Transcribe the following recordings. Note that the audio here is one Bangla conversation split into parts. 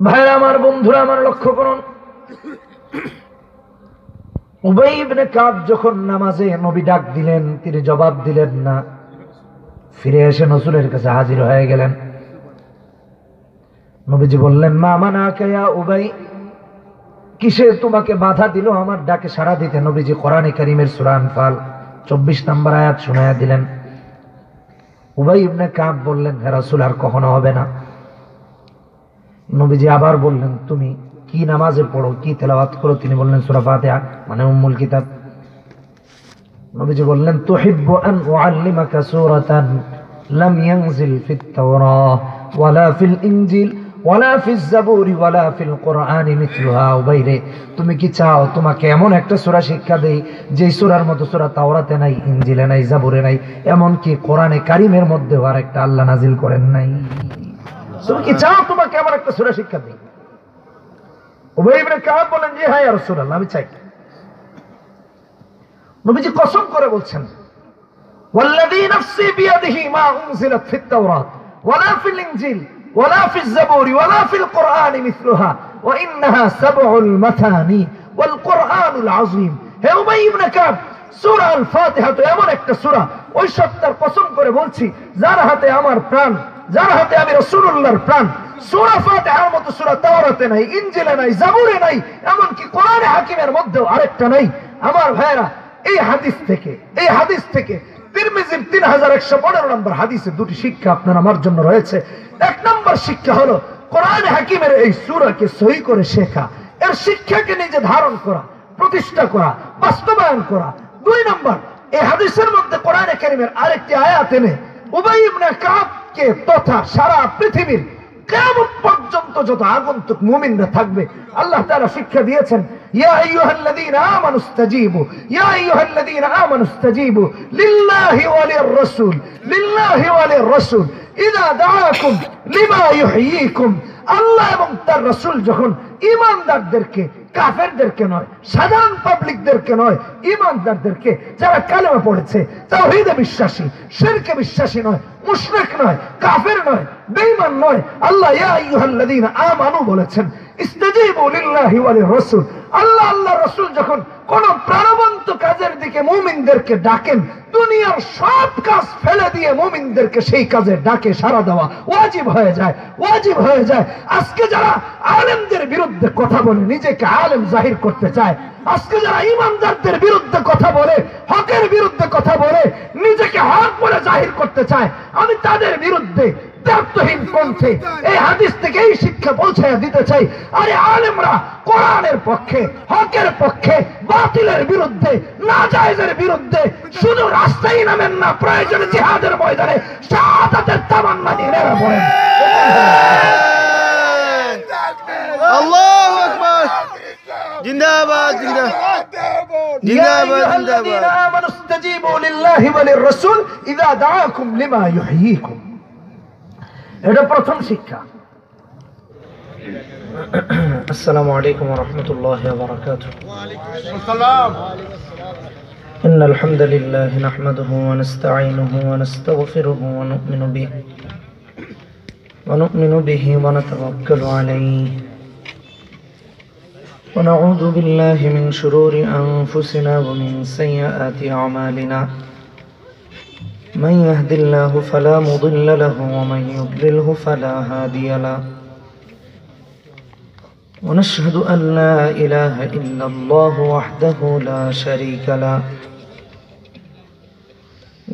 ভাইরা আমার, বন্ধুরা আমার, লক্ষ্য করুন, উবাই ইবনে কাব যখন নামাজে নবী ডাক দিলেন, তিনি জবাব দিলেন না, ফিরে এসে রাসূলের কাছে হাজির হয়ে গেলেন। নবীজি বললেন, মা মানাকা ইয়া উবাই, কিসে তোমাকে বাধা দিল আমার ডাকে সাড়া দিতে? নবীজি কোরআনে কারীমের সূরা আনফাল 24 নম্বর আয়াত শোনায়া দিলেন। উবাই ইবনে কাব বললেন, হে রাসূল, আর কখনো হবে না। নবীজি আবার বললেন, তুমি কি নামাজে পড়ো, কি তেলাওয়াত করো? তিনি বললেন, সূরা ফাতিহা, মানে উম্মুল কিতাব। নবীজি বললেন, তুহিব্বু আন উআল্লিমাকা সূরাতান লাম ইয়ানজিল ফিত তাওরাহ ওয়ালা ফিল ইনজিল ওয়ালা ফিজ জাবুরি ওয়ালা ফিল কুরআনি মিথলুহা। উবাইরে, তুমি কি চাও তোমাকে এমন একটা সূরা শিক্ষা দেই যে সূরার মতো সূরা তাওরাতে নাই, ইনজিলে নাই, জাবুরে নাই, এমন কি কোরআনে কারীমের মধ্যেও আরেকটা আল্লাহ নাজিল করেন নাই? তুমি কি চাও তোমাকে এমন একটা সূরা শিক্ষা দেই? উবাই ইবনে কাব বলেন, জি হ্যাঁ ইয়া রাসূলুল্লাহ, আমি চাই। নবীজি কসম করে বলছেন, ওয়াল্লাযী নাফসি বিয়াদিহি মা উনজিলাত ফিত তাওরাত ওয়ালা ফিল ইনজিল ওয়ালা ফিজ জাবুরি ওয়ালা ফিল কুরআনি মিথলুহা ওয়া ইন্নাহা সাবউল মাথানি ওয়াল কুরআনুল আযীম। হে উবাই ইবনে কাব, সূরা আল ফাতিহা তো এমন একটা সূরা, ওই সত্তার কসম করে বলছি যার হাতে আমার প্রাণ, যার হাতে আমি রাসূলুল্লাহর প্রাণ, সূরা ফাতিহার মতো সূরা তাওরাতে নাই, ইনজিলে নাই, জাবুরে নাই, এমনকি কোরআনে হাকিমের মধ্যেও আরেকটা নাই। আমার ভাইরা, এই হাদিস থেকে তিরমিজির 3115 নম্বর হাদিসে দুটি শিক্ষা আপনার আমার জন্য রয়েছে। এক নম্বর শিক্ষা হলো কোরআনে হাকিমের এই সূরাকে সহি করে শেখা, এর শিক্ষাকে নিজে ধারণ করা, প্রতিষ্ঠা করা, বাস্তবায়ন করা। দুই নম্বর, এই হাদিসের মধ্যে কোরআনে কারীমের আরেকটি আয়াত এনে উবাই ইবনে কাবকে তথা সারা পৃথিবীর কিয়ামত পর্যন্ত যত আগন্তুক মুমিনরা থাকবে, আল্লাহ তাআলা শিক্ষা দিয়েছেন, ইয়া আইয়ুহাল্লাযীনা আমানুস্তাজীবু, ইয়া আইয়ুহাল্লাযীনা আমানুস্তাজীবু লিল্লাহি ওয়া লির-রাসূল, লিল্লাহি ওয়া লির-রাসূল ইযা দাআকুম লিমা ইউহয়িকুম। আল্লাহ এবং তার রাসূল যখন ঈমানদারদেরকে, কাফেরদেরকে নয়, সাধারণ পাবলিকদেরকে নয়, ঈমানদারদেররকে, যারা কালেমা পড়েছে, তাওহীদে বিশ্বাসী, শিরকে বিশ্বাসী নয়, মুশরিক নয়, কাফের নয়, বেঈমান নয়, আল্লাহ ইয়া আইয়ুহাল্লাযীনা আমানু বলেছেন, ইস্তাজীবু লিল্লাহি ওয়া লির-রাসূল। আল্লাহর রাসূল যখন কোন প্রাণবন্ত কাজের দিকে মুমিনদেরকে ডাকেন, দুনিয়ার সব কাজ ফেলে দিয়ে মুমিনদেরকে সেই কাজে ডাকে সাড়া দেওয়া ওয়াজিব হয়ে যায়, ওয়াজিব হয়ে যায়। আজকে যারা আলেমদের বিরুদ্ধে কথা বলে, নিজেকে আলেম জাহির করতে চায়, আজকে যারা ঈমানদারদের বিরুদ্ধে কথা বলে, হকের বিরুদ্ধে কথা বলে, নিজেকে হক বলে জাহির করতে চায়, আমি তাদের বিরুদ্ধে দ্ব্যর্থহীন কণ্ঠে এই হাদিস থেকে এই শিক্ষা পৌঁছায় দিতে চাই। আরে আলেমরা কোরআনের পক্ষে, হকের পক্ষে, বাতিলের বিরুদ্ধে, নাজায়েজের বিরুদ্ধে শুধু রাস্তায় নামেন না, প্রয়োজনে জিহাদের ময়দানে শাহাদাতের তামান্না নিয়ে নেমে পড়েন। আল্লাহু আকবার, জিন্দাবাদ, জিন্দাবাদ, জিন্দাবাদ, জিন্দাবাদ। আমানুস্তাজীবু লিল্লাহি ওয়া লির-রাসূল ইযা দাআকুম লিমা ইউহয়িকুম। এটা প্রথম শিক্ষা। আসসালামু আলাইকুম ওয়া রাহমাতুল্লাহি ওয়া বারাকাতুহু। ওয়া আলাইকুম আসসালাম। ইন্নাল হামদালিল্লাহি নাহমাদুহু ওয়া নাস্তাঈনুহু ওয়া নাস্তাগফিরুহু ওয়া নু'মিনু বিহি ওয়া নাতাওয়াক্কালু আলাইহি ওয়া নাউযু বিল্লাহি মিন শুরুরি আনফুসিনা ওয়া মিন সাইয়্যাতি আ'মালিনা। من يهد الله فلا مضل له ومن يضلله فلا هادي له ونشهد أن لا إله إلا الله وحده لا شريك له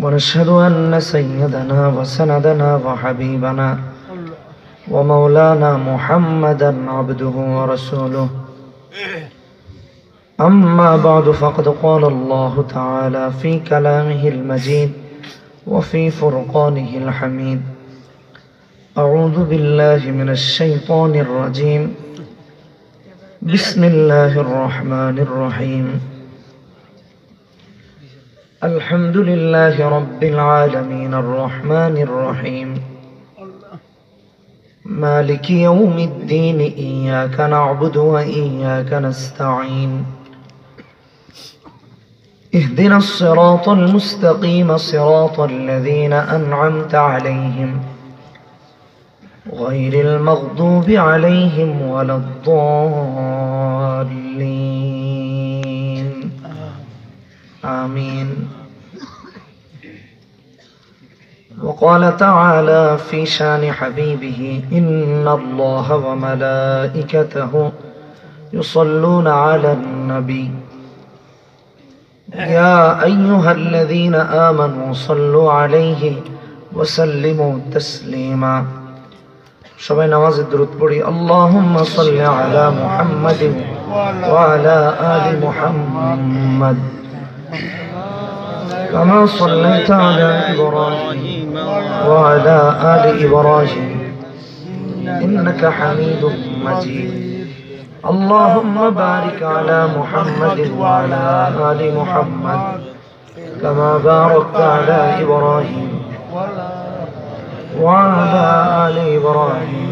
ونشهد أن سيدنا وسندنا وحبيبنا ومولانا محمدا عبده ورسوله. أما بعد، فقد قال الله تعالى في كلامه المجيد وفي فرقانه الحميد: أعوذ بالله من الشيطان الرجيم، بسم الله الرحمن الرحيم. الحمد لله رب العالمين الرحمن الرحيم مالك يوم الدين، إياك نعبد وإياك نستعين، اهدنا الصراط المستقيم صراط الذين أنعمت عليهم غير المغضوب عليهم ولا الضالين آمين. وقال تعالى في شان حبيبه إن الله وملائكته يصلون على النبي يا أيها الذين آمنوا صلوا عليه وسلموا تسليما. সবাই নামাজে দরুদ পড়ি। اللهم صل على محمد وعلى آل محمد كما صليت على إبراهيم وعلى آل إبراهيم إنك حميد مجيد. اللهم بارك على محمد وعلى آل محمد كما باركت على إبراهيم وعلى آل إبراهيم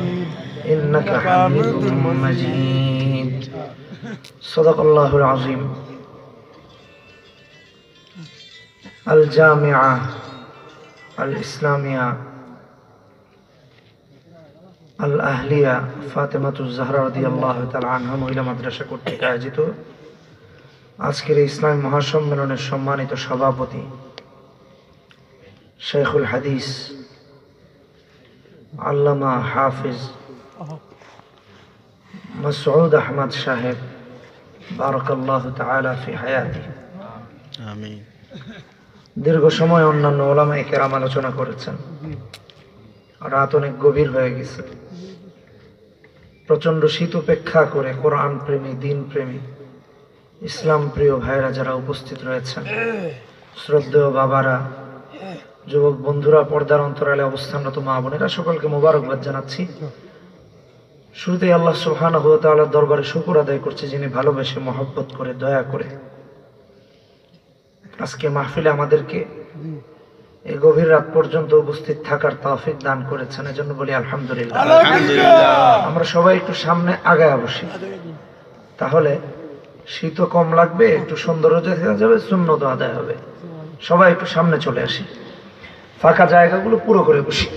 إنك حميد مجيد. صدق الله العظيم. الجامعة الإسلامية الأهلية فاطمة الزهرا رضي الله تعالى عنها মহিলা মাদ্রাসা কর্তৃক আয়োজিত আজকের ইসলামী মহাসম্মেলনের সম্মানিত সভাপতি শেখুল হাদিস আল্লামা হাফিজ মাসউদ আহমদ সাহেব বারাকাল্লাহু তাআলা ফি হায়াতি। আমিন। দীর্ঘ সময় অন্যান্য ওলামায়ে কেরাম আলোচনা করেছেন। রাত অনেক গভীর হয়ে গেছে। প্রচন্ড শীত উপেক্ষা করে কোরআন প্রেমী, দিন প্রেমী, ইসলাম প্রিয় ভাইরা যারা উপস্থিত রয়েছেন, শ্রদ্ধেয় বাবারা, যুবক বন্ধুরা, পর্দার অন্তরালে অবস্থানরত মা বোনেরা, সকলকে মোবারকবাদ জানাচ্ছি। শুরুতেই আল্লাহ সুবহানাহু ওয়া তাআলার দরবারে শুকর আদায় করছি, যিনি ভালোবেসে মহব্বত করে দয়া করে আজকে মাহফিলে আমাদেরকে এই গভীর রাত পর্যন্ত উপস্থিত থাকার তৌফিক দান করেছেন। এজন্য বলি আলহামদুলিল্লাহ। আমরা সবাই একটু সামনে আগায় বসি, তাহলে শীত কম লাগবে, একটু সৌন্দর্য দেখা যাবে, সুন্নত আদায় হবে। সবাই একটু সামনে চলে আসি, ফাঁকা জায়গাগুলো পুরো করে বসি।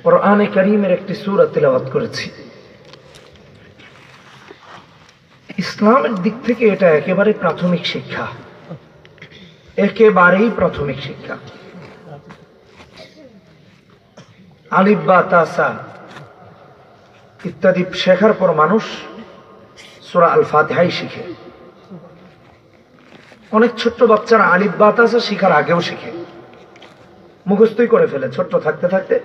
কোরআনে কারীমের একটি সূরা তিলাওয়াত করেছি। ইসলামের দিক থেকে এটা একেবারে প্রাথমিক শিক্ষা, একেবারেই প্রাথমিক শিক্ষা। আলিফ বা তাসা ইত্যাদি শেখার পর মানুষ সূরা আল ফাতিহাই শিখে। অনেক ছোট্ট বাচ্চারা আলিফ বা তাসা শিখার আগেও শিখে, মুখস্থই করে ফেলে ছোট্ট থাকতে থাকতে,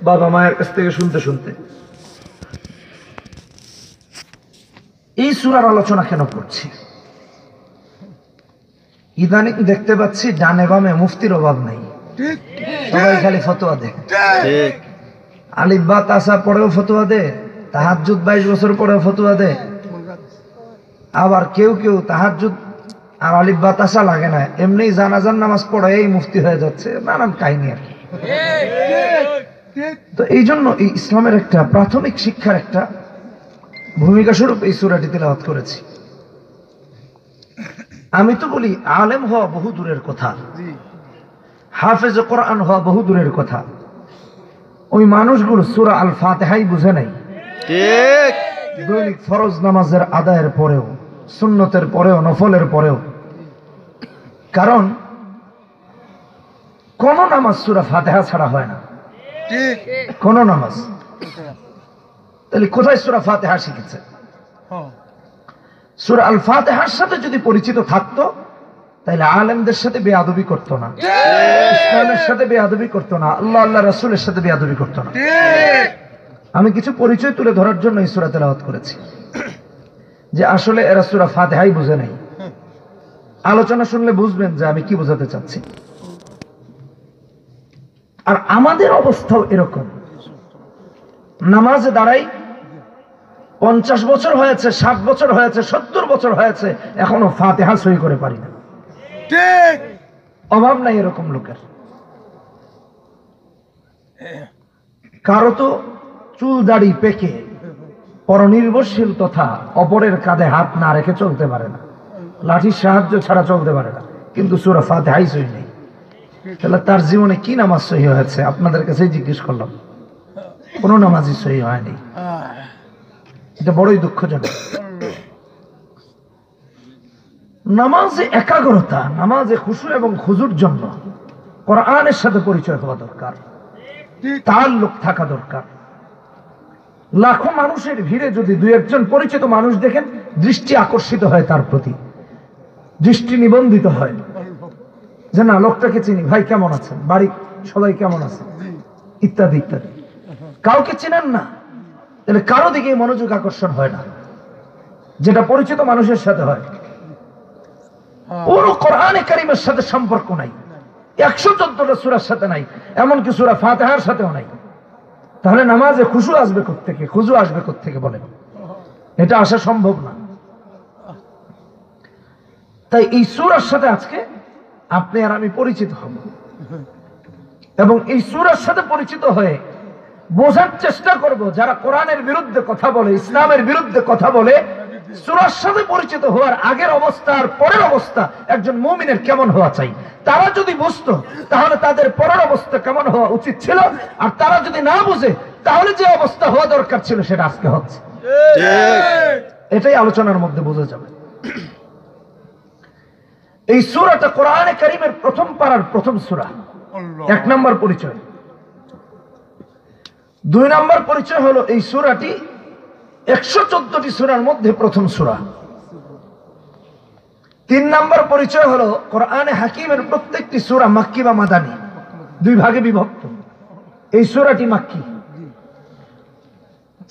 বাবা মায়ের কাছ থেকে শুনতে শুনতে। এই সূরার আলোচনা কেন করছি? ইদানিং দেখতে পাচ্ছি ডানে বামে মুফতির অভাব নাই, সবাই খালি ফতোয়া দেয়। আলিফ বা তাসা পড়েও ফতোয়া দেয়, তাহাজ্জুদ 22 বছর পড়েও ফতোয়া দেয়। আবার কেউ কেউ তাহাজ্জুদ আর আলিফ বা তাসা লাগে না, এমনি জানাজার নামাজ পড়ে এই মুফতি হয়ে যাচ্ছে, নানান কাহিনী আর কি। তো এই জন্য এই ইসলামের একটা প্রাথমিক শিক্ষার একটা ভূমিকা স্বরূপ এই সূরাটি তিলাওয়াত করেছি। আমি তো বলি আলেম হওয়া বহু দূরের কথা, হাফেজ কোরআন হওয়া বহু দূরের কথা। ওই মানুষগুলো সূরা আল ফাতিহাই বুঝে নাই। ঠিক। দৈনিক ফরজ নামাজের আদায়ের পরেও, সুন্নতের পরেও, নফলের পরেও, কারণ কোন নামাজ সূরা ফাতিহা ছাড়া হয় না, ঠিক, কোন নামাজ। তাহলে কোথায় সূরা ফাতিহা শিখেছে? সূরা আল ফাতিহার সাথে যদি পরিচিত থাকতো, তাহলে আলেমদের সাথে বেয়াদবি করতো না, ইসলামের সাথে বেয়াদবি করতো না, আল্লাহ আল্লাহ রাসূলের সাথে বেয়াদবি করতো না। আমি কিছু পরিচয় তুলে ধরার জন্য এই সূরা তেলাওয়াত করেছি, যে আসলে এরা সূরা ফাতিহাই বুঝে নাই। আলোচনা শুনলে বুঝবেন যে আমি কি বোঝাতে চাচ্ছি। আর আমাদের অবস্থাও এরকম। নামাজে দাঁড়াই, 50 বছর হয়েছে, 60 বছর হয়েছে, 70 বছর হয়েছে, এখনো ফাতিহা সই করে পারি না। ঠিক, অভাব নাই এরকম লোকের। কারো তো চুল দাড়ি পেকে পরনির্ভরশীল তথা অপরের কাঁধে হাত না রেখে চলতে পারে না, লাঠির সাহায্য ছাড়া চলতে পারে না, কিন্তু সূরা ফাতিহাই সই নেই। তাহলে তার জীবনে কি নামাজ সহি হয়েছে? আপনাদের কাছে জিজ্ঞেস করলাম, কোনো নামাজই সহি হয়নি। এটা বড়ই দুঃখজনক। নামাজে একাগ্রতা, নামাজে খুশু এবং খুজুর জন্য কোরআনের সাথে পরিচয় হওয়া দরকার, তাআল্লুক থাকা দরকার। লাখো মানুষের ভিড়ে যদি দুই একজন পরিচিত মানুষ দেখেন, দৃষ্টি আকর্ষিত হয় তার প্রতি, দৃষ্টি নিবন্ধিত হয় যে না, লোকটাকে চিনি, ভাই কেমন আছেন, বাড়ি সবাই কেমন আছে, ইত্যাদি ইত্যাদি। কাউকে চিনেন না, তাহলে কারো দিকে মনোযোগ আকর্ষণ হয় না, যেটা পরিচিত মানুষের সাথে হয়। পুরো কোরআনে কারীমের সাথে সম্পর্ক নাই, 114টা সূরার সাথে নাই, এমনকি সূরা ফাতিহার সাথেও নাই। তাহলে নামাজে খুশু আসবে কোত্থেকে, খুজু আসবে কোত্থেকে বলেন? এটা আসা সম্ভব না। তাই এই সূরার সাথে আজকে আপনি আর আমি পরিচিত হব, এবং এই সূরার সাথে পরিচিত হয়ে বোঝার চেষ্টা করব যারা কোরআনের বিরুদ্ধে কথা বলে, ইসলামের বিরুদ্ধে কথা বলে, সূরার সাথে পরিচিত হওয়ার আগের অবস্থা আর পরের অবস্থা একজন মুমিনের কেমন হওয়া চাই। তারা যদি বুঝতো তাহলে তাদের পরের অবস্থা কেমন হওয়া উচিত ছিল, আর তারা যদি না বুঝে তাহলে যে অবস্থা হওয়া দরকার ছিল সেটা আজকে হচ্ছে। এটাই আলোচনার মধ্যে বোঝা যাবে। এই সূরাটা কোরআনে কারীমের প্রথম পারার প্রথম সূরা। 1 নম্বর পরিচয়। 2 নম্বর পরিচয় হলো এই সূরাটি 114টি সূরার মধ্যে প্রথম সূরা। 3 নম্বর পরিচয় হলো কোরআনে হাকিমের প্রত্যেকটি সূরা মাক্কি বা মাদানী, 2 ভাগে বিভক্ত। এই সূরাটি মাক্কি।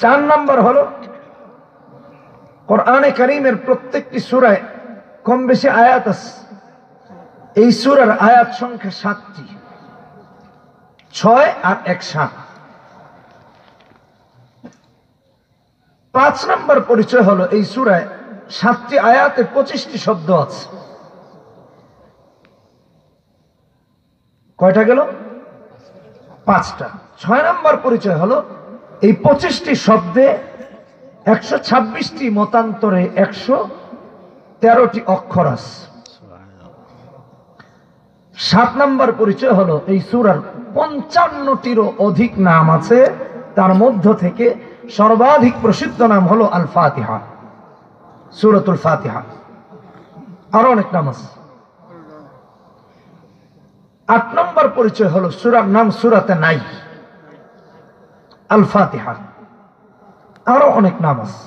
4 নম্বর হলো কোরআনে কারীমের প্রত্যেকটি সূরায় কম বেশি আয়াত আছে। এই সূরার আয়াত সংখ্যা 7টি, 6 আর 1 7। 5 নম্বর পরিচয় হলো এই সূরায় 7টি আয়াতে 25টি শব্দ আছে। কয়টা গেল? 5টা। 6 নম্বর পরিচয় হলো এই 25টি শব্দে 126টি মতান্তরে 113টি অক্ষর আছে। 7 নম্বর পরিচয় হলো এই সূরার 55টিরও অধিক নাম আছে, তার মধ্য থেকে সর্বাধিক প্রসিদ্ধ নাম হলো আল ফাতিহা, সূরাতুল ফাতিহা। আরো অনেক নাম আছে। 8 নম্বর পরিচয় হলো সূরার নাম সূরাতে নাই, আল ফাতিহা। আরো অনেক নাম আছে।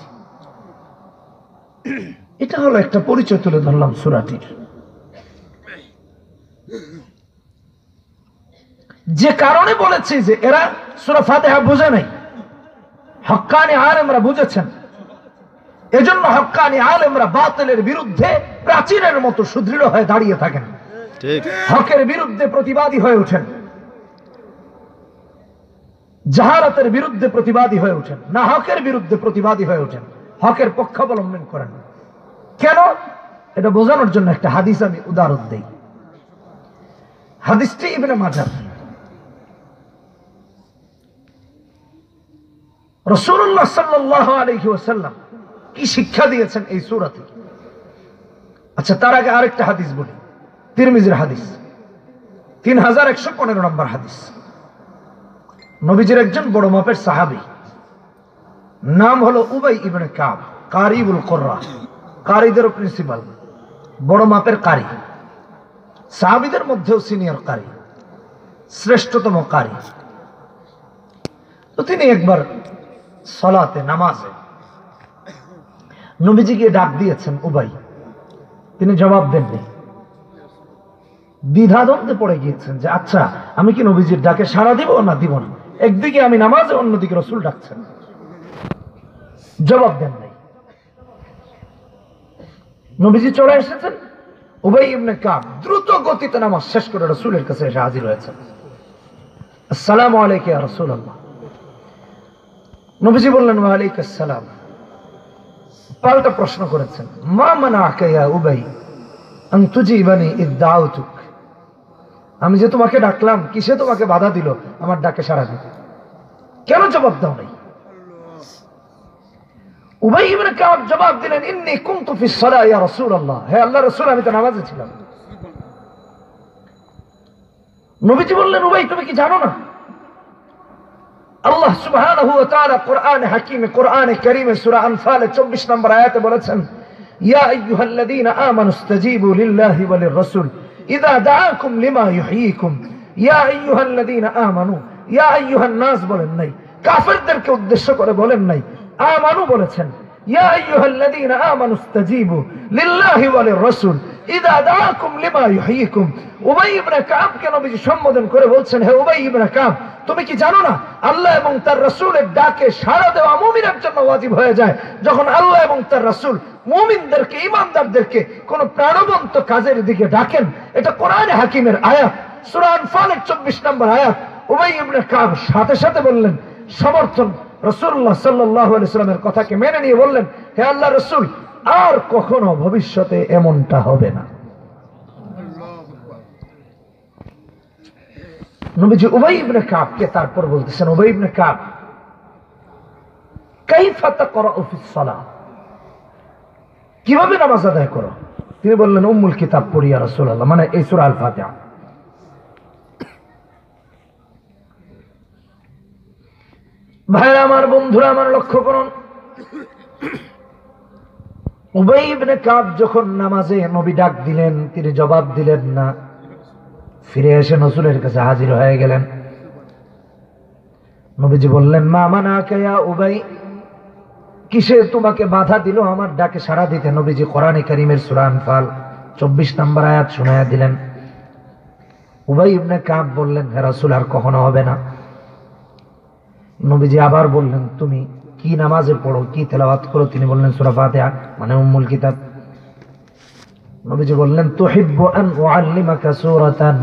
এটা হলো একটা পরিচয় তুলে ধরলাম সূরাটির। যে কারণে বলেছি যে এরা সূরা ফাতিহা বুঝে নাই, হক্কানি আলেমরা বুঝেছেন, এজন্য হক্কানি আলেমরা বাতিলের বিরুদ্ধে প্রাচীরের মতো সুদৃঢ় হয়ে দাঁড়িয়ে থাকেন, হকের বিরুদ্ধে প্রতিবাদী হয়ে ওঠেন, জাহালাতের বিরুদ্ধে প্রতিবাদী হয়ে ওঠেন, না হকের বিরুদ্ধে প্রতিবাদী হয়ে ওঠেন, হকের পক্ষাবলম্বন করেন। কেন? এটা বোঝানোর জন্য একটা হাদিস আমি উদাহরণ দেই। হাদিসটি ইবনে মাজাহ। রাসূলুল্লাহ সাল্লাল্লাহু আলাইহি ওয়াসাল্লাম কি শিক্ষা দিয়েছেন এই সূরাতে? আচ্ছা, তার আগে আরেকটা হাদিস বলি, তিরমিজির হাদিস, 3115 নম্বর হাদিস। নবীজির একজন বড় মাপের সাহাবী, নাম হলো উবাই ইবনে কাব, কারিবুল কুররা, কারীদের প্রিন্সিপাল, বড় মাপের কারী, সাহাবীদের মধ্যেও সিনিয়র কারী, শ্রেষ্ঠতম কারী। তো তিনি একবার সালাতে, নামাজে নবীজিকে ডাক দিয়েছেন উবাই, তিনি জবাব দেননি, দ্বিধাদ্বন্দ্বে পড়ে গিয়েছেন যে আচ্ছা আমি কি নবীজির ডাকে সাড়া দিব না দিব না। একদিকে আমি নামাজে, অন্যদিকে রাসূল ডাকছেন, জবাব দেন নাই। নবীজি চলে এসেছেন, উবাই ইবনে কাব দ্রুত গতিতে নামাজ শেষ করে রাসূলের কাছে এসে হাজির হয়েছেন। আসসালামু আলাইকা ইয়া রাসূলুল্লাহ। নবীজি বললেন ওয়া আলাইকুস সালাম। পাল্টা প্রশ্ন করেছেন, মা মানাআকা ইয়া উবাই আন তুজিবানি ইদ দাউতুক, আমি যে তোমাকে ডাকলাম কিসে তোমাকে বাধা দিল আমার ডাকে সাড়া দিতে? কেন জবাব দাও নাই? উবাই ইবনে কাব জবাব দিলেন, ইন্নী কুনতু ফিস সালাহ ইয়া রাসূলুল্লাহ, হে আল্লাহর রাসূল আমি তো নামাজে ছিলাম। নবীজি বললেন, উবাই তুমি কি জানো না আল্লাহ সুবহানাহু ওয়া তাআলা কোরআনে হাকিমে কোরআনে কারীমে সূরা আনফালে 24 নম্বর আয়াতে বলেছেন, ইয়া আইয়ুহাল্লাযীনা আমানু ইসতাজীবু লিল্লাহি ওয়া লির-রাসূল ইযা দাআকুম লিমা ইউহয়িকুম। ইয়া আইয়ুহাল্লাযীনা আমানু, ইয়া আইয়ুহান নাস বলেন নাই, কাফেরদেরকে উদ্দেশ্য করে বলেন নাই, আমানু বলেছেন। ইয়া আইয়ুহাল্লাযীনা আমানু ইসতাজীবু লিল্লাহি ওয়া লির-রাসূল ইযা দাআকুম লিমা ইউহয়িকুম। উবাই ইবনে কাবকে নবীজি সম্বোধন করে বলছেন, হে উবাই ইবনে কাব, তুমি কি জানো না আল্লাহ এবং তার রাসূলের ডাকে সাড়া দেওয়া মুমিনের জন্য ওয়াজিব হয়ে যায়। যখন আল্লাহ এবং তার রাসূল মুমিনদেরকে, ঈমানদারদেরকে কোন প্রাণবন্ত কাজের দিকে ডাকেন, এটা কোরআনে হাকিমের আয়াত, সূরা আনফালের 24 নম্বর আয়াত। উবাই ইবনে কাব সাথে সাথে বললেন, সমর্থন রাসূলুল্লাহ সাল্লাল্লাহু আলাইহি ওয়াসাল্লামের কথাকে মেনে নিয়ে বললেন, হে আল্লাহর রাসূল, আর কখনো ভবিষ্যতে এমনটা হবে না। নবীজি উবাই ইবনে কাবকে তারপর বলতেছেন, উবাই ইবনে কাব, কাইফা তাকরাউ ফিস সালাহ, কিভাবে নামাজ আদায় করো? তিনি বললেন, উম্মুল কিতাব পড়ি ইয়া রাসূলুল্লাহ, মানে এই সূরা আল ফাতিহা। ভাইরা আমার, বন্ধুরা আমার, লক্ষ্য করুন, উবাই ইবনে কাব যখন নামাজে নবী ডাক দিলেন, তিনি জবাব দিলেন না, ফিরে এসে রাসূলের কাছে হাজির হয়ে গেলেন। নবীজি বললেন, মা মানাকা ইয়া উবাই, কিসে তোমাকে বাধা দিল আমার ডাকে সাড়া দিতে? নবীজি কোরআনে কারীমের সূরা আনফাল 24 নম্বর আয়াত শোনায়া দিলেন। উবাই ইবনে কাব বললেন, হে রাসূল, আর কখনো হবে না। নবীজি আবার বললেন, তুমি কি নামাজে পড়ো, কি তেলাওয়াত করো? তিনি বললেন, সূরা ফাতিহা, মানে উম্মুল কিতাব। নবীজি বললেন, তুহিব্বু আন উআল্লিমাকা সূরাতান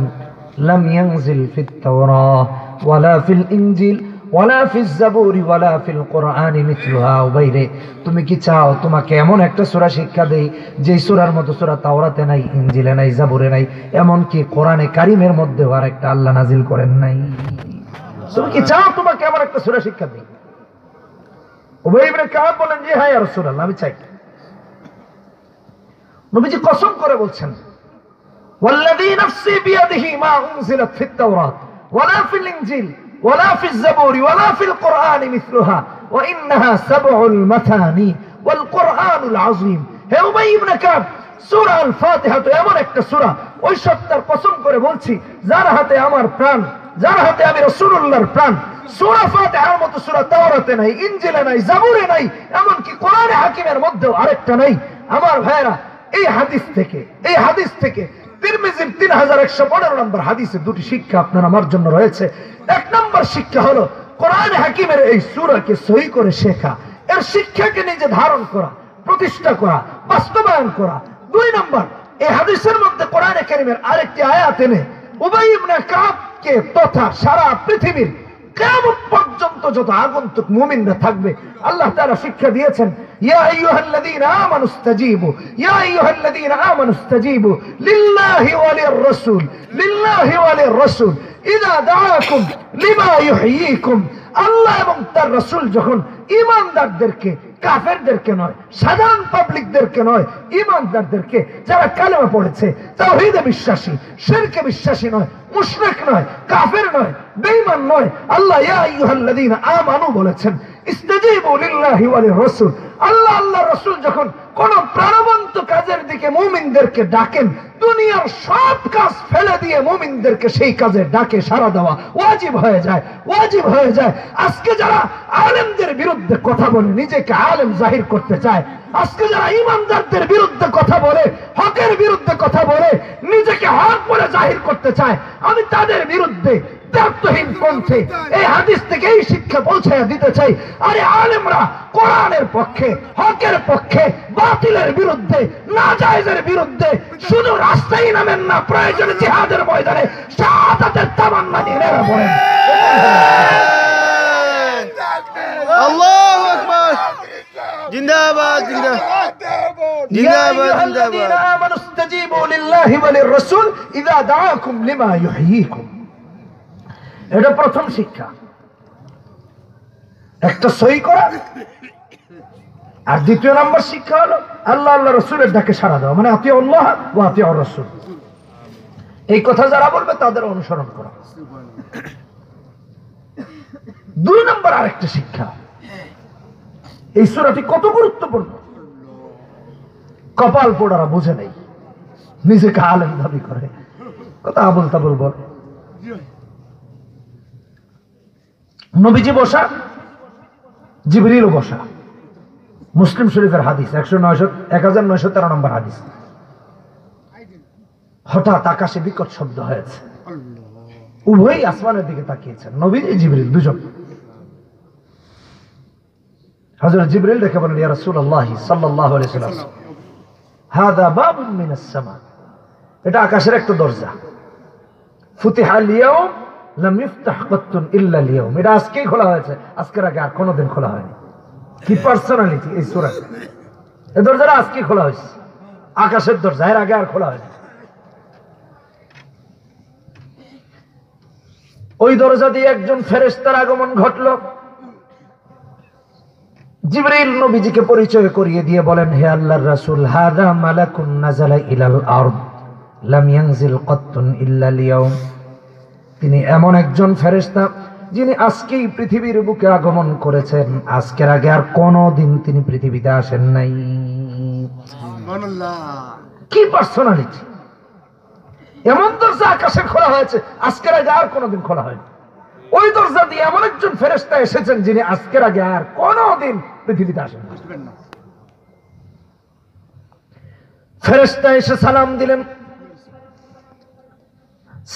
লাম ইয়ানজিল ফিত তাওরাহ ওয়ালা ফিল ইনজিল ওয়ালা ফিজ জাবুরি ওয়ালা ফিল কুরআনি মিথলুহা। উবাইরে, তুমি কি চাও তোমাকে এমন একটা সূরা শিক্ষা দেই যে সূরার মতো সূরা তাওরাতে নাই, ইনজিলে নাই, জাবুরে নাই, এমন কি কোরআনে কারীমের মধ্যে আর একটা আল্লাহ নাজিল করেন নাই? তুমি কি চাও তোমাকে এমন একটা সূরা শিক্ষা দেই? উবাই ইবনে কাব বলেন, জি হ্যাঁ ইয়া রাসূলুল্লাহ, আমি চাই। নবীজি কসম করে বলছেন, ওয়াল্লাযী নাফসি বিয়াদিহি মা উনজিলাত ফিত তাওরাত ওয়ালা ফিল ইনজিল ওয়ালা ফিজ জাবুরি ওয়ালা ফিল কুরআনি মিথলুহা ওয়া ইন্নাহা সাবউল মাথানি ওয়াল কুরআনুল আযীম। হে উবাই ইবনে কাব, সূরা আল ফাতিহা তো এমন একটা সূরা, ওই সত্তার কসম করে বলছি যার হাতে আমার প্রাণ, যার হাতে আমি রাসূলুল্লাহর প্রাণ, সূরা ফাতিহার মতো সূরা তাওরাতে নাই, ইনজিলে নাই, জাবুরে নাই, এমনকি কোরআনে হাকিমের মধ্যেও আরেকটা নাই। আমার ভাইরা, এই হাদিস থেকে তিরমিজির 3115 নম্বর হাদিসে দুটি শিক্ষা আপনার আমার জন্য রয়েছে। এক নম্বর শিক্ষা হলো কোরআনে হাকিমের এই সূরাকে সহি করে শেখা, এর শিক্ষাকে নিজে ধারণ করা, প্রতিষ্ঠা করা, বাস্তবায়ন করা। দুই নম্বর, এই হাদিসের মধ্যে কোরআনে কারীমের আরেকটি আয়াত এনে উবাই ইবনে কাবকে তথা সারা পৃথিবীর কিয়ামত পর্যন্ত যত আগন্তুক মুমিনরা থাকবে, আল্লাহ তাআলা শিক্ষা দিয়েছেন, ইয়া আইয়ুহাল্লাযীনা আমানু ইসতাজীবু, ইয়া আইয়ুহাল্লাযীনা আমানু ইসতাজীবু লিল্লাহি ওয়া লির-রাসূল, লিল্লাহি ওয়া লির-রাসূল ইযা দাআকুম লিমা ইউহয়িকুম। আল্লাহ এবং তার রাসূল যখন ঈমানদারদেরকে, কাফেরদেরকে নয়, সাধারণ পাবলিকদেরকে নয়, ঈমানদারদেরকে, যারা কালেমা পড়েছে, তাওহীদে বিশ্বাসী, শিরকে বিশ্বাসী নয়, মুশরিক নয়, কাফের নয়, বেঈমান নয়, আল্লাহ ইয়া আইয়ুহাল্লাযীনা আমানু বলেছেন, ইসতাজীবু লিল্লাহি ওয়া লির-রাসূল। আল্লাহ রাসূল যখন কোন প্রাণবন্ত কাজের দিকে মুমিনদেরকে ডাকেন, দুনিয়ার সব কাজ ফেলে দিয়ে মুমিনদেরকে সেই কাজে ডাকে সাড়া দেওয়া ওয়াজিব হয়ে যায়, ওয়াজিব হয়ে যায়। আজকে যারা আলেমদের বিরুদ্ধে কথা বলে, নিজেকে আলেম জাহির করতে চায়, আজকে যারা ঈমানদারদের বিরুদ্ধে কথা বলে, হকের বিরুদ্ধে কথা বলে, নিজেকে হক বলে জাহির করতে চায়, আমি তাদের বিরুদ্ধে দায়িত্বহীন কণ্ঠে এই হাদিস থেকে এই শিক্ষা পৌঁছায় দিতে চাই। আরে আলেমরা কোরআনের পক্ষে, হকের পক্ষে, বাতিলের বিরুদ্ধে, নাজায়েজের বিরুদ্ধে শুধু রাস্তায় নামেন না, প্রয়োজনে জিহাদের ময়দানে শাহাদাতের তামান্না নিয়ে নেমে পড়েন। আল্লাহু আকবার, জিন্দাবাদ, জিন্দাবাদ, জিন্দাবাদ, জিন্দাবাদ। আমানু ইসতাজীবু লিল্লাহি ওয়া লির-রাসূল ইযা দাআকুম লিমা ইউহয়িকুম। এটা প্রথম শিক্ষা, একটা সহি করা। আর দ্বিতীয় নম্বর শিক্ষা হলো আল্লাহ রাসূলের ডাকে সাড়া দেওয়া, মানে আতিউল্লাহ ওয়া আতিউর রাসূল। এই কথা যারা বলবে তাদের অনুসরণ করা। 2 নম্বর আরেকটা শিক্ষা, এই সূরাটি কত গুরুত্বপূর্ণ কপাল পোড়ারা বুঝে নেই, নিজেকে আলেম দাবি করে, কথা আবুল তাবুল বলে। নবীজি বসা, জিবরিলও বসা, মুসলিম শরীফের হাদিস 1913 নম্বর হাদিস। হঠাৎ আকাশে বিকট শব্দ হয়েছে, উভয়ই আসমানের দিকে তাকিয়েছেন, নবীজি জিবরিল দুজন। হযরত জিবরিল দেখে বলেন, ইয়া রাসূলুল্লাহ সাল্লাল্লাহু আলাইহি ওয়াসাল্লাম, হাদা বাবুন মিনাস সামা, এটা আকাশের একটা দরজা। ফুতিহা আল-ইয়াওম লাম ইফতাহ কাত্তুন ইল্লা আল-ইয়াওম, এটা আজকেই খোলা হয়েছে, আজকের আগে আর কোনোদিন খোলা হয়নি। কি পার্সোনালিটি এই সূরা! এই দরজাটা আজকেই খোলা হয়েছে, আকাশের দরজা, এর আগে আর খোলা হয়নি। ওই দরজা দিয়ে একজন ফেরেশতার আগমন ঘটল। জিবরিল নবীজিকে পরিচয় করিয়ে দিয়ে বলেন, হে আল্লাহর রাসূল, হাদা মালাকুন নাযালা ইলাল আরদ লাম ইয়ানজিল কাত্তুন ইল্লা আল-ইয়াওম, তিনি এমন একজন ফেরেশতা যিনি আজকেই পৃথিবীর বুকে আগমন করেছেন, আজকের আগে আর কোনোদিন তিনি পৃথিবীতে আসেন নাই। সুবহানাল্লাহ! কি পার্সোনালিটি! এমন দরজা আকাশে খোলা হয়েছে, আজকের আগে আর কোনোদিন খোলা হয়নি। ওই দরজা দিয়ে এমন একজন ফেরেশতা এসেছেন যিনি আজকের আগে আর কোনোদিন পৃথিবীতে আসেন না। ফেরেশতা এসে সালাম দিলেন।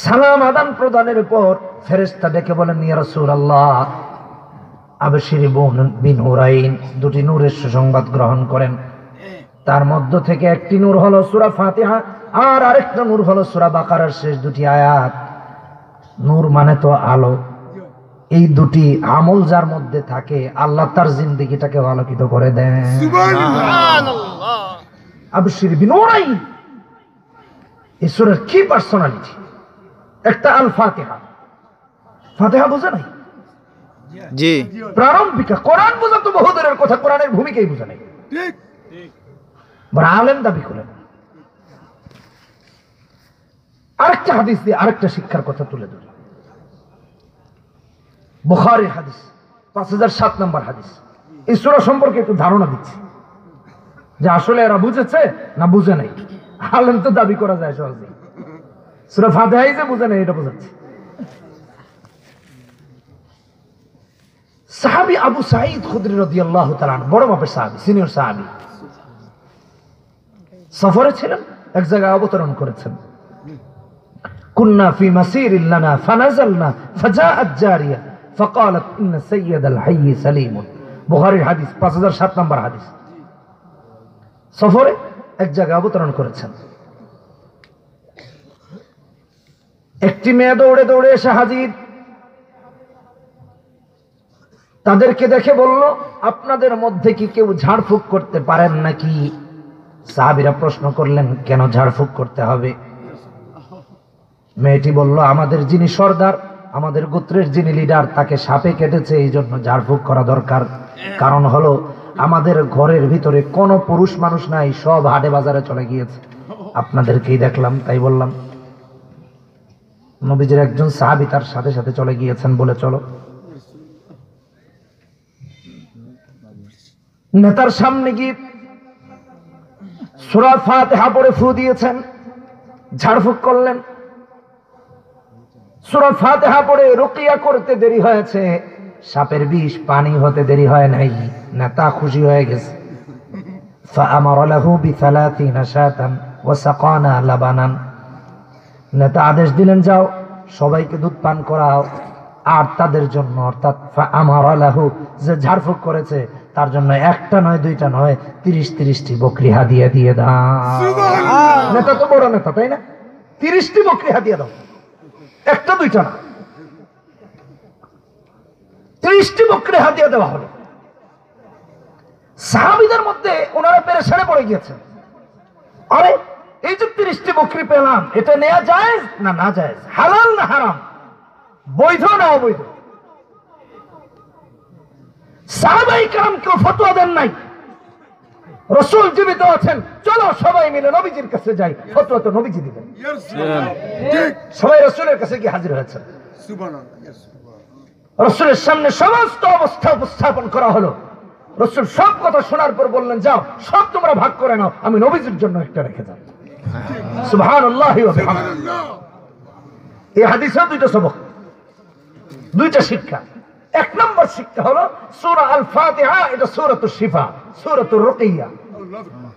সালাম আদান প্রদানের পর ফেরেশতা ডেকে বলেন, ইয়া রাসূলুল্লাহ, আবশিরি বিনুরাইন, দুটি নূরের সুসংবাদ গ্রহণ করেন। তার মধ্য থেকে একটি নূর হলো সূরা ফাতিহা, আর আরেকটা নূর হলো সূরা বাকারার শেষ দুটি আয়াত। নূর মানে তো আলো। এই দুটি আমল যার মধ্যে থাকে, আল্লাহ তার জিন্দেগিটাকে আলোকিত করে দেন। সুবহানাল্লাহ! আবশিরি বিনুরাইন, এই সূরার কি পার্সোনালিটি! একটা আল ফাতিহা, ফাতিহা বোঝা নাই? জি, প্রারম্ভিকা। কোরআন বোঝা তো বহু দূরের কথা, কোরআনের ভূমিকাই বোঝা নাই। ঠিক, বড় আলেম দাবি করেন। আরেকটা হাদিস দিয়ে আরেকটা শিক্ষার কথা তুলে ধরি। বুখারীর হাদিস 5007 নম্বর হাদিস। এই সূরা সম্পর্কে একটু ধারণা দিচ্ছি যে আসলে এরা বুঝেছে না বুঝে নাই। আলেম তো দাবি করা যায় সহজে, সূরা ফাতিহাই যে বুঝে নাই এটা বোঝাচ্ছে। সাহাবী আবু সাঈদ খুদরি রাদিয়াল্লাহু তাআলা, বড় মাপের সাহাবী, সিনিয়র সাহাবী, সফরে ছিলেন, এক জায়গায় অবতরণ করেছেন। কুন্না ফি মাসিরিন লানা ফানাযালনা ফাজাআত জারিয়া ফাকালাত ইন্না সাইয়্যিদাল হায়্যি সালীমুন। বুখারীর হাদিস 5007 নম্বর হাদিস। সফরে এক জায়গায় অবতরণ করেছেন, একটি মেয়ে দৌড়ে দৌড়ে এসে হাজির। তাদেরকে দেখে বলল, আপনাদের মধ্যে কি কেউ ঝাড়ফুঁক করতে পারেন নাকি? সাহাবীরা প্রশ্ন করলেন, কেন ঝাড়ফুঁক করতে হবে? মেয়েটি বলল, আমাদের যিনি সর্দার, আমাদের গোত্রের যিনি লিডার, তাকে সাপে কেটেছে, এই জন্য ঝাড়ফুঁক করা দরকার। কারণ হলো আমাদের ঘরের ভিতরে কোনো পুরুষ মানুষ নাই, সব হাটে বাজারে চলে গিয়েছে, আপনাদেরকেই দেখলাম তাই বললাম। নবীজির একজন সাহাবী তার সাথে সাথে চলে গিয়েছেন, বলে চলো। নেতার সামনে গিয়ে সূরা ফাতিহা পড়ে ফু দিয়েছেন, ঝাড়ফুঁক করলেন। সূরা ফাতিহা পড়ে রুকিয়া করতে দেরি হয়েছে, সাপের বিষ পানি হতে দেরি হয় নাই। নেতা খুশি হয়ে গেছে। ফাআমারা লাহু বি30 শাতান ওয়া সাকানা লাবানান, নেতা আদেশ দিলেন, যাও সবাইকে দুধ পান করাও, আর তাদের জন্য, অর্থাৎ ফাআমারা লাহু, যে ঝাড়ফুঁক করেছে তার জন্য একটা নয়, দুইটা নয়, 30টি বকরি হাদিয়া দিয়ে দাও। সুবহানাল্লাহ! নেতা তো বড় নেতা, তাই না? 30টি বকরি হাদিয়া দাও, একটা দুইটা না, 30টি বকরি হাদিয়া দেওয়া হলো। সাহাবীদের মধ্যে ওনারা পেরেশানে পড়ে গিয়েছেন, আরে এই যে 30টি বকরি পেলাম, এটা নেওয়া জায়েজ না না জায়েজ, হালাল না হারাম, বৈধ না অবৈধ? সাহাবায়ে কেরাম কেউ ফতোয়া দেন নাই। রাসূল জীবিত আছেন, চলো সবাই মিলে নবীজির কাছে যাই, ফতোয়া তো নবীজি দিবেন। সবাই রাসূলের কাছে গিয়ে হাজির হয়েছেন। রাসূলের সামনে সমস্ত অবস্থা উপস্থাপন করা হলো। রাসূল সব কথা শোনার পর বললেন, যাও সব তোমরা ভাগ করে নাও, আমি নবীজির জন্য একটা রেখে যাও। সুবহানাল্লাহি ওয়া বিহামদিহি। এই হাদিসে দুইটা সবক, দুইটা শিক্ষা। এক নম্বর শিক্ষা হলো সূরা আল ফাতিহা এটা সূরাতুশ শিফা, সূরাতুর রুকিয়া।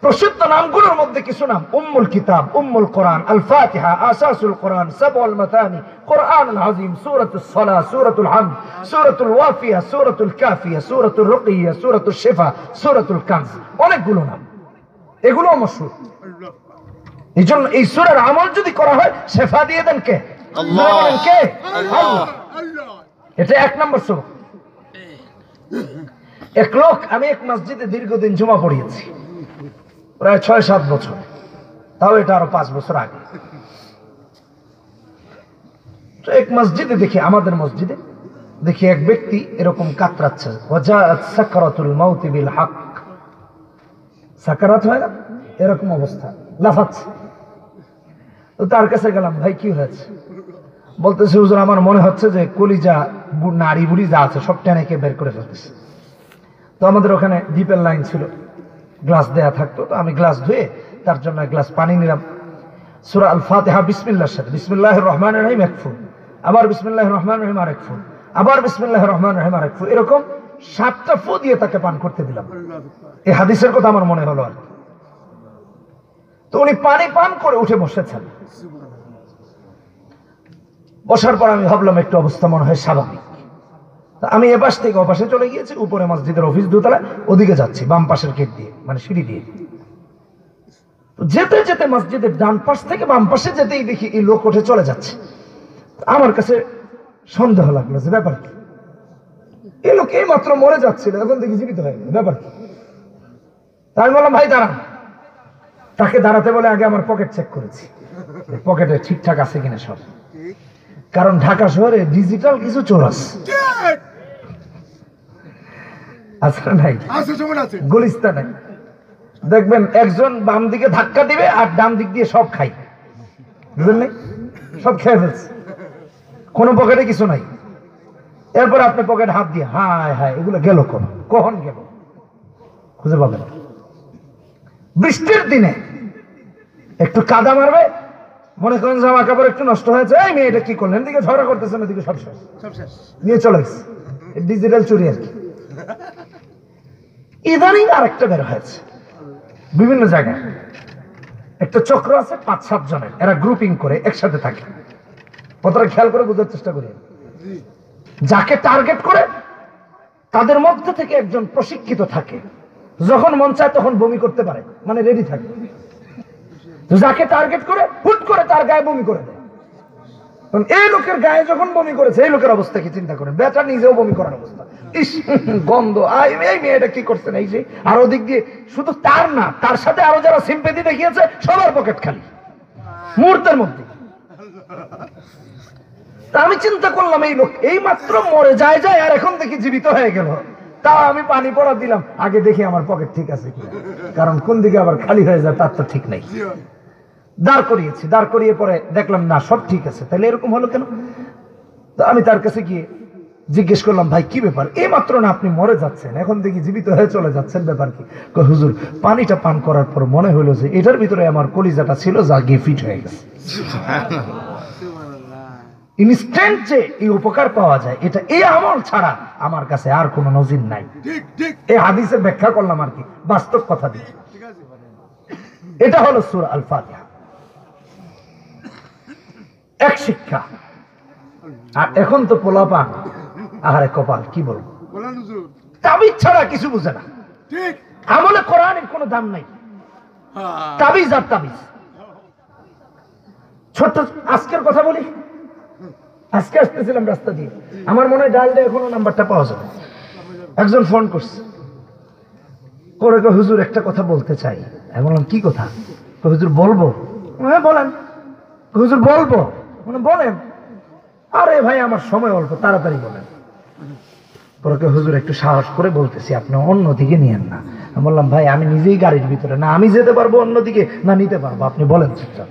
প্রসিদ্ধ নামগুলোর মধ্যে কিছু নাম: উম্মুল কিতাব, উম্মুল কোরআন, আল ফাতিহা, আসাসুল কোরআন, সাবউল মাতানি, কোরআনুল আযীম, সূরাতুস সালাহ, সূরাতুল হামদ, সূরাতুল ওয়াফিয়া, সূরাতুল কাফিয়া, সূরাতুর রুকিয়া, সূরাতুশ শিফা, সূরাতুল কানজ। অনেকগুলো নাম, এগুলো মশহুর। এইজন্য এই সূরার আমল যদি করা হয়, শিফা দিয়ে দেন কে? আল্লাহ। কে? আল্লাহ। এটা এক নম্বর সূরা। এক লোক, আমি এক মসজিদে দীর্ঘদিন জুমা পড়িয়েছি, প্রায় ৬-৭ বছর, তাও এটা আরো 5 বছর আগে। তো এক মসজিদে দেখি, আমাদের মসজিদে দেখি এক ব্যক্তি এরকম কাতরাচ্ছে, ওয়াজাআত সাকরাতুল মাউত বিল হক। সাকারাত হয় না, এরকম অবস্থা, লাফাচ্ছে। তো তার কাছে গেলাম, ভাই কি হয়েছে? বলতেছে, হুজুর আমার মনে হচ্ছে যে কলিজা, নাড়ি বুড়ি যা আছে সব টেনেকে বের করে ফেলতেছে। তো আমাদের ওখানে ডিপের লাইন ছিল, গ্লাস দেয়া থাকতো, তো আমি গ্লাস ধুয়ে তার জন্য এক গ্লাস পানি নিলাম। সূরা আল ফাতিহা বিসমিল্লাহর সাথে, বিসমিল্লাহির রহমানির রহিম এক ফু, আবার বিসমিল্লাহির রহমানির রহিম আরেক ফু, আবার বিসমিল্লাহির রহমানির রহিম আরেক ফু, এরকম 7টা ফু দিয়ে তাকে পান করতে দিলাম। এই হাদিসের কথা আমার মনে হলো আর কি। তো উনি পানি পান করে উঠে বসেছেন। বসার পর আমি ভাবলাম একটু অবস্থা মনে হয় স্বাভাবিক। আমি এপাশ থেকে ওপাশে চলে গিয়েছি, উপরে মসজিদের অফিস দোতলায়, ওদিকে যাচ্ছি বাম পাশের গেট দিয়ে, মানে সিঁড়ি দিয়ে। যেতে যেতে মসজিদের ডান পাশ থেকে বাম পাশে যেতেই দেখি এই লোক উঠে চলে যাচ্ছে। আমার কাছে সন্দেহ লাগলো যে ব্যাপার কি, এই লোক এই মাত্র মরে যাচ্ছিল, এখন দেখি জীবিত হয়ে গেল, ব্যাপার কি? তাই আমি বললাম, ভাই দাঁড়ান। তাকে দাঁড়াতে বলে আগে আমার পকেট চেক করেছি, পকেটে ঠিকঠাক আছে কিনা সব, কারণ ঢাকা শহরে ডিজিটাল কিছু চোর আছে। আচ্ছা নাই, গুলিস্তা নাই, দেখবেন একজন বাম দিকে ধাক্কা দিবে আর ডান দিক দিয়ে সব খাই, বুঝলেন? সব খেয়ে ফেলছে, কোনো পকেটে কিছু নাই। এরপর আপনি পকেট হাত দিয়ে হায় হায়, এগুলো গেল কখন গেল খুঁজে পাবেন। বৃষ্টির দিনে একটু কাদা মারবে, মনে করেন জামা কাপড় একটু নষ্ট হয়েছে, এই মেয়ে এটা কি করলেন, দিকে ঝগড়া করতেছেন, এদিকে সব শেষ, নিয়ে চলে গেছে। ডিজিটাল চুরি আর কি। ইদানিং আরেকটা বের হয়েছে বিভিন্ন জায়গায়, একটা চক্র আছে 5-7 জনের, এরা গ্রুপিং করে একসাথে থাকে। কথাটা খেয়াল করে বোঝার চেষ্টা করি। যাকে টার্গেট করে তাদের মধ্যে থেকে একজন প্রশিক্ষিত থাকে, যখন মন চায় তখন বমি করতে পারে, মানে রেডি থাকে। যাকে টার্গেট করে হুট করে তার গায়ে বমি করে দেয়। এই লোকের গায়ে যখন বমি করেছে, এই লোকের অবস্থা কি চিন্তা করেন, বেটা নিজেও বমি করার অবস্থা, ইস গন্ধ, এই মেয়েটা কি করছেন, এই যে। আর ওদিক দিয়ে শুধু তার না, তার সাথে আরো যারা সিম্পেথি দেখিয়েছে সবার পকেট খালি মুহূর্তের মধ্যে। তা আমি চিন্তা করলাম, এই লোক এই মাত্র মরে যায় আর এখন দেখি জীবিত হয়ে গেল। তা আমি পানি পড়া দিলাম, আগে দেখি আমার পকেট ঠিক আছে কিনা, কারণ কোন দিকে আবার খালি হয়ে যায় তার তো ঠিক নাই। দাঁড় করিয়েছি, দাঁড় করিয়ে পরে দেখলাম না সব ঠিক আছে, তাহলে এরকম হলো কেন? তো আমি তার কাছে গিয়ে জিজ্ঞেস করলাম, ভাই কি ব্যাপার, এই মাত্র না আপনি মরে যাচ্ছেন, এখন দেখি জীবিত হয়ে চলে যাচ্ছেন, ব্যাপার কি? হুজুর পানিটা পান করার পর মনে হলো যে এটার ভিতরে আমার কলিজাটা ছিল, যা গিয়ে ফিট হয়ে গেছে। ইনস্ট্যান্ট যে এই উপকার পাওয়া যায়, এটা এই আমল ছাড়া আমার কাছে আর কোনো নজির নাই। এই হাদিসে ব্যাখ্যা করলাম আর কি, বাস্তব কথা দিয়ে। এটা হলো সূরা আল ফাতিহা, এক শিক্ষা। আর এখন তো পোলাপান, আহারে কপাল, কি বলবো, তাবিজ ছাড়া কিছু বুঝে না। আমলে কোরআনের কোনো দাম নাই, তাবিজ আর তাবিজ। ছোট্ট আজকের কথা বলি, আজকে আসতেছিলাম রাস্তা দিয়ে, আমার মনে হয় ডায়াল দিয়ে এখনো নাম্বারটা পাওয়া যাবে। একজন ফোন করছে, করে হুজুর একটা কথা বলতে চাই। আমি বললাম কি কথা? হুজুর বলবো? হ্যাঁ বলেন। হুজুর বলবো? বলেন। আরে ভাই আমার সময় অল্প, তাড়াতাড়ি বলেন। পরে হুজুর একটু সাহস করে বলতেছি আপনি অন্যদিকে নিয়েন না। আমি বললাম ভাই আমি নিজেই গাড়ির ভিতরে, না আমি যেতে পারবো অন্যদিকে না নিতে পারবো, আপনি বলেন চুপচাপ,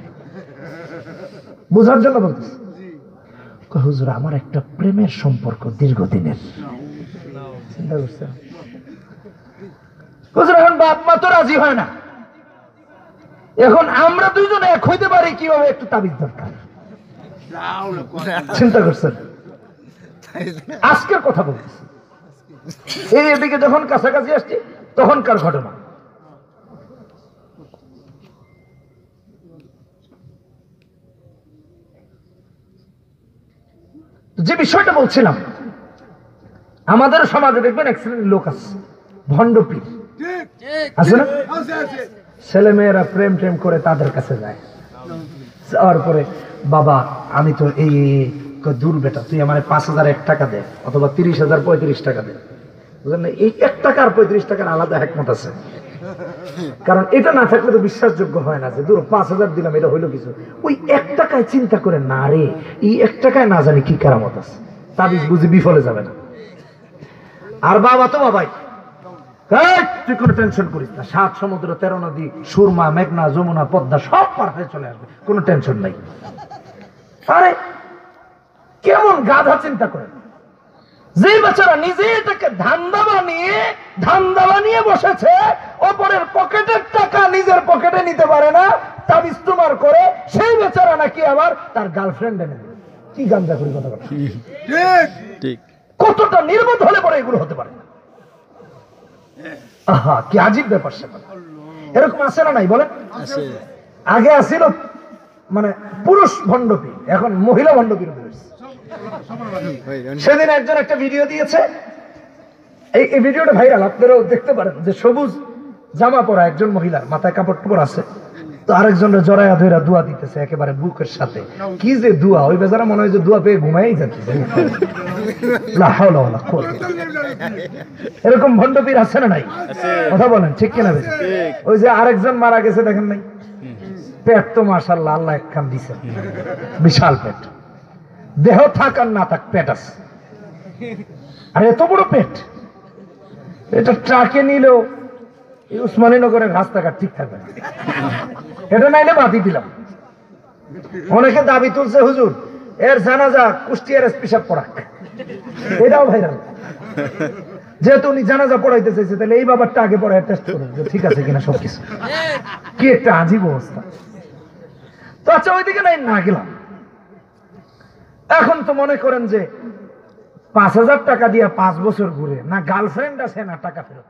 বোঝার জন্য বলতেছি। হুজুর আমার একটা প্রেমের সম্পর্ক দীর্ঘদিনের। চিন্তা করছেন হুজুর, এখন বাপ মা তো রাজি হয় না, এখন আমরা দুইজন এক হইতে পারি কিভাবে, একটু তাবিজ দরকার। চিন্তা করছেন, আজকের কথা বলতেছি, এই এদিকে যখন কাছাকাছি আসছি তখনকার ঘটনা। যে বিষয়টা বলছিলাম, আমাদের সমাজে দেখবেন এক শ্রেণীর লোক আছে ভণ্ডপীর, আছে না? ছেলে মেয়েরা প্রেম টেম করে তাদের কাছে যায়, যাওয়ার পরে বাবা আমি তো এই দূর বেটা তুই আমার 5,001 টাকা দে, অথবা 30,000 35 টাকা দে। বুঝলেন না, এই 1 টাকা আর 35 টাকার আলাদা একমত আছে, কারণ এটা না থাকলে তো বিশ্বাসযোগ্য হয় না যে দূর 5,000 দিলাম এটা হইলো কিছু। ওই 1 টাকায় চিন্তা করে না রে, এই 1 টাকায় না জানি কি কারামত আছে, তাবিজ বুঝি বিফলে যাবে না। আর বাবা তো বাবাই, তুই কোনো টেনশন করিস না, 7 সমুদ্র 13 নদী, সুরমা মেঘনা যমুনা পদ্মা সব পার হয়ে চলে আসবে, কোনো টেনশন নাই। আরে কেমন গাধা চিন্তা করে, যে বেচারা নিজে এটাকে ধান্দা বানিয়ে বসেছে, অপরের পকেটের টাকা নিজের পকেটে নিতে পারে না, তাবিজ তোমার করে, সেই বেচারা নাকি আবার তার গার্লফ্রেন্ড এনে দেবে। কি গান্দা করি কথা বলে, ঠিক কতটা নির্বোধ হলে পরে এগুলো হতে পারে। আহা কি আজীব ব্যাপার সেটা, এরকম আছে না নাই বলেন? আগে আসিল মানে পুরুষ ভণ্ডপীর, এখন মহিলা ভণ্ডপীর। সেদিন একজন একটা ভিডিও দিয়েছে, এই ভিডিওটা ভাইরাল, আপনারাও দেখতে পারেন, যে সবুজ জামা পরা একজন মহিলার মাথায় কাপড় টাপড় আছে, তো আরেকজনের জড়াইয়া ধইরা দোয়া দিতেছে একেবারে বুকের সাথে। কি যে দোয়া, ওই বেচারা মনে হয় যে দোয়া পেয়ে ঘুমাই যাচ্ছে। এরকম ভণ্ডপীর আছে না নাই? কথা বলেন ঠিক কিনা? ওই যে আরেকজন মারা গেছে দেখেন নাই, পেট তো মাশাআল্লাহ আল্লাহ একখান দিছে, বিশাল পেট, দেহ থাক আর না থাক পেট আছে। আর এত বড় পেট, এটা ট্রাকে নিলেও উসমানীনগরের রাস্তাঘাট ঠিক থাকবে না, এটা নাইলে বাতি দিলাম। অনেকে দাবি তুলছে হুজুর এর জানাজা কুষ্টিয়ার এসপি সাহেব পড়াক, এটাও ভাইরাল। যেহেতু উনি জানাজা পড়াইতে চাইছে, তাহলে এই ব্যাপারটা আগে পড়ায় টেস্ট করুন যে ঠিক আছে কিনা সবকিছু। কি একটা আজীব অবস্থা। তো আচ্ছা ওইদিকে নাই না গেলাম, এখন তো মনে করেন যে 5,000 টাকা দিয়ে 5 বছর ঘুরে, না গার্লফ্রেন্ড আছে না টাকা ফেরত।